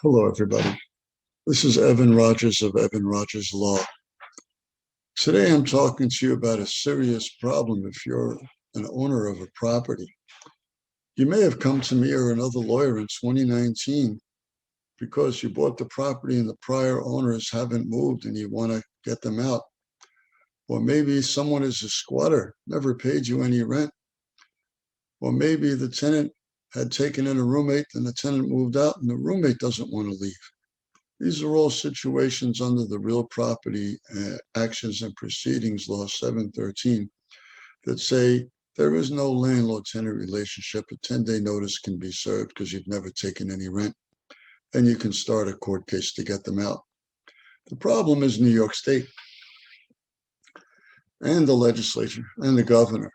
Hello, everybody. This is Evan Rogers of Evan Rogers Law. Today, I'm talking to you about a serious problem if you're an owner of a property. You may have come to me or another lawyer in 2019 because you bought the property and the prior owners haven't moved and you want to get them out. Or maybe someone is a squatter, never paid you any rent. Or maybe the tenant had taken in a roommate and the tenant moved out and the roommate doesn't want to leave. These are all situations under the Real Property Actions and Proceedings Law 713 that say there is no landlord-tenant relationship. A 10-day notice can be served because you've never taken any rent, and you can start a court case to get them out. The problem is New York State and the legislature and the governor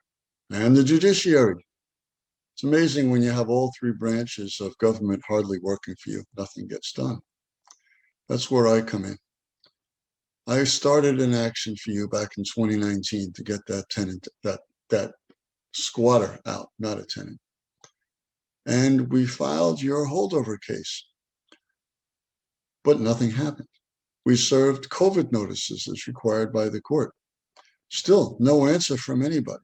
and the judiciary. It's amazing when you have all three branches of government hardly working for you, nothing gets done. That's where I come in. I started an action for you back in 2019 to get that tenant, that squatter out, not a tenant. And we filed your holdover case, but nothing happened. We served COVID notices as required by the court. Still, no answer from anybody.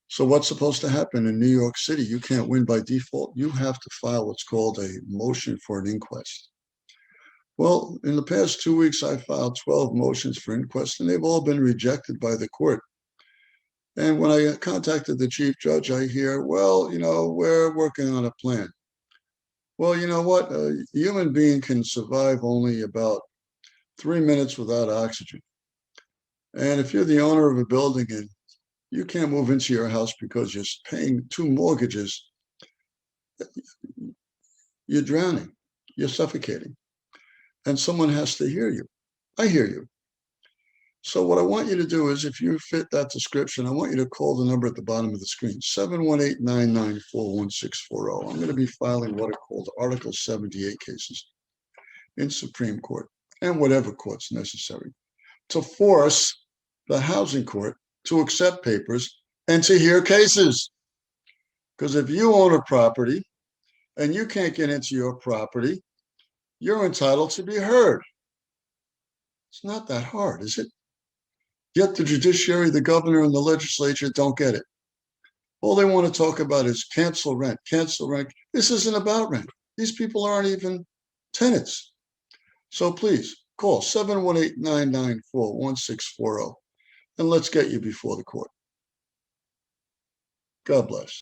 So what's supposed to happen in New York City? You can't win by default. You have to file what's called a motion for an inquest. Well, in the past 2 weeks, I filed 12 motions for inquest, and they've all been rejected by the court. And when I contacted the chief judge, I hear, well, we're working on a plan. Well, you know what? A human being can survive only about 3 minutes without oxygen. And if you're the owner of a building and you can't move into your house because you're paying 2 mortgages, you're drowning, you're suffocating. And someone has to hear you. I hear you. So what I want you to do is, if you fit that description, I want you to call the number at the bottom of the screen, 718-994-1640. I'm going to be filing what are called Article 78 cases in Supreme Court and whatever court's necessary to force the housing court to accept papers and to hear cases. Because if you own a property and you can't get into your property, you're entitled to be heard. It's not that hard, is it? Yet the judiciary, the governor, and the legislature don't get it. All they want to talk about is cancel rent, cancel rent. This isn't about rent. These people aren't even tenants. So please call 718-994-1640 and let's get you before the court. God bless.